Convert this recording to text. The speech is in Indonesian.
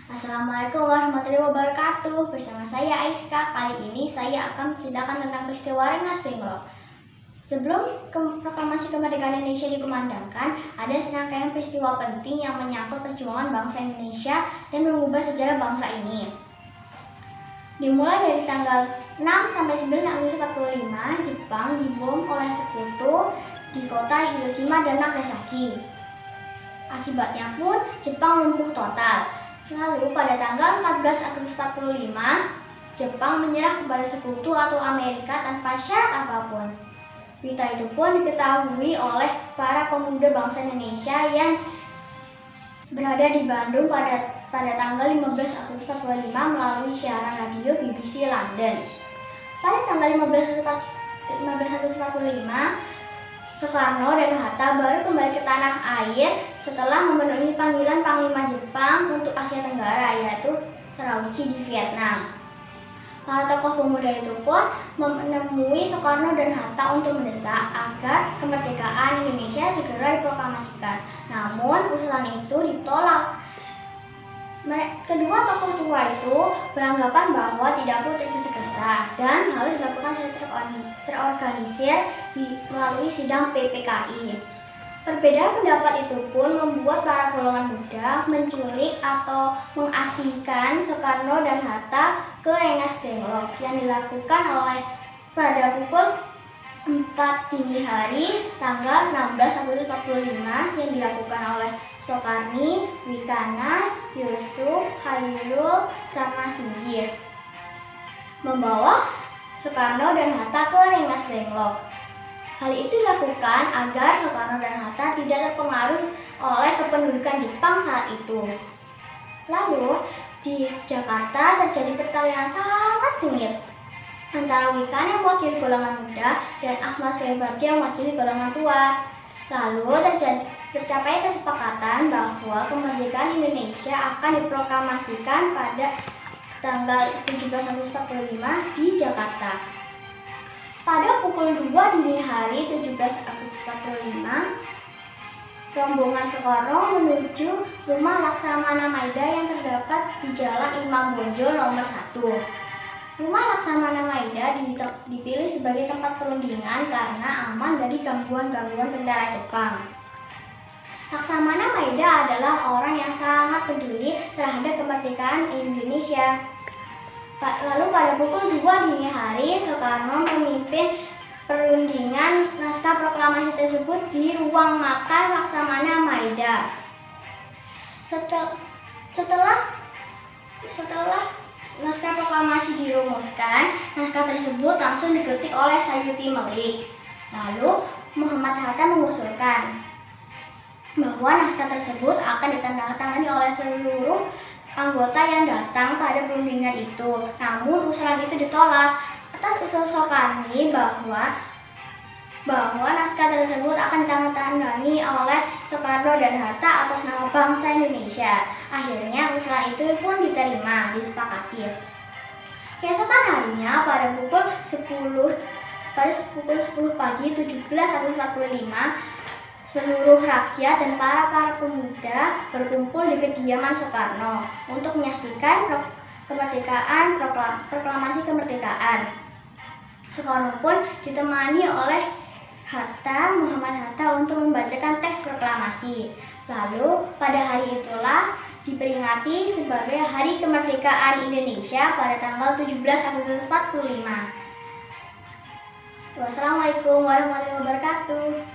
Assalamualaikum warahmatullahi wabarakatuh. Bersama saya Aiska. Kali ini saya akan menceritakan tentang peristiwa Rengas Dengklok. Sebelum proklamasi kemerdekaan Indonesia dikumandangkan, ada serangkaian peristiwa penting yang menyangkut perjuangan bangsa Indonesia dan mengubah sejarah bangsa ini. Dimulai dari tanggal 6 sampai 9 Agustus 45, Jepang dibom oleh sekutu di kota Hiroshima dan Nagasaki. Akibatnya pun Jepang lumpuh total. Lalu pada tanggal 14 Agustus 45, Jepang menyerah kepada sekutu atau Amerika tanpa syarat apapun. Berita itu pun diketahui oleh para pemuda bangsa Indonesia yang berada di Bandung pada tanggal 15 Agustus 45 melalui siaran radio BBC London. Pada tanggal 15 Agustus 45, Soekarno dan Hatta baru kembali ke tanah air setelah memenuhi panggilan Panglima Jepang untuk Asia Tenggara, yaitu Sarauchi di Vietnam. Para tokoh pemuda itu pun menemui Soekarno dan Hatta untuk mendesak agar kemerdekaan Indonesia segera diproklamasikan. Namun usulan itu ditolak. Kedua tokoh tua itu beranggapan bahwa tidak perlu tergesa-gesa dan harus dilakukan secara terorganisir melalui sidang PPKI. Perbedaan pendapat itu pun membuat para golongan muda menculik atau mengasingkan Soekarno dan Hatta ke Rengas Dengklok yang dilakukan oleh pada pukul 4 dini hari tanggal 16 Agustus 45 yang dilakukan oleh Soekarni, Wikana, Yusuf, Khairul, sama Sigit, membawa Soekarno dan Hatta ke Rengas Dengklok. Hal itu dilakukan agar Soekarno dan Hatta tidak terpengaruh oleh kependudukan Jepang saat itu. Lalu di Jakarta terjadi pertarungan sangat sengit antara Wikana yang mewakili golongan muda dan Ahmad Suebarjo yang mewakili golongan tua. Lalu tercapai kesepakatan bahwa kemerdekaan Indonesia akan diproklamasikan pada tanggal 17 Agustus 45 di Jakarta. Pada pukul 2 dini hari 17 Agustus 45, rombongan Soekarno menuju rumah Laksamana Maida yang terdapat di Jalan Imam Bonjol nomor 1. Rumah Laksamana Maida dipilih sebagai tempat perundingan karena aman dari gangguan-gangguan tentara Jepang. Laksamana Maida adalah orang yang sangat peduli terhadap kemerdekaan Indonesia. Lalu pada pukul 2 dini hari, Soekarno memimpin perundingan naskah proklamasi tersebut di ruang makan Laksamana Maida. Setelah naskah proklamasi dirumuskan, naskah tersebut langsung diketik oleh Sayuti Melik. Lalu Muhammad Hatta mengusulkan bahwa naskah tersebut akan ditandatangani oleh seluruh anggota yang datang pada perundingan itu. Namun usulan itu ditolak. Atas usul Soekarni bahwa naskah tersebut akan ditandatangani oleh Soekarno dan Hatta atas nama bangsa Indonesia. Akhirnya usulan itu pun diterima, disepakati. Keesokan harinya pada pukul 10 pagi 17 Agustus 45, seluruh rakyat dan para pemuda berkumpul di kediaman Soekarno untuk menyaksikan proklamasi kemerdekaan. Soekarno pun ditemani oleh Muhammad Hatta untuk membacakan teks proklamasi. Lalu pada hari itulah diperingati sebagai Hari Kemerdekaan Indonesia pada tanggal 17 Agustus 45. Wassalamualaikum warahmatullahi wabarakatuh.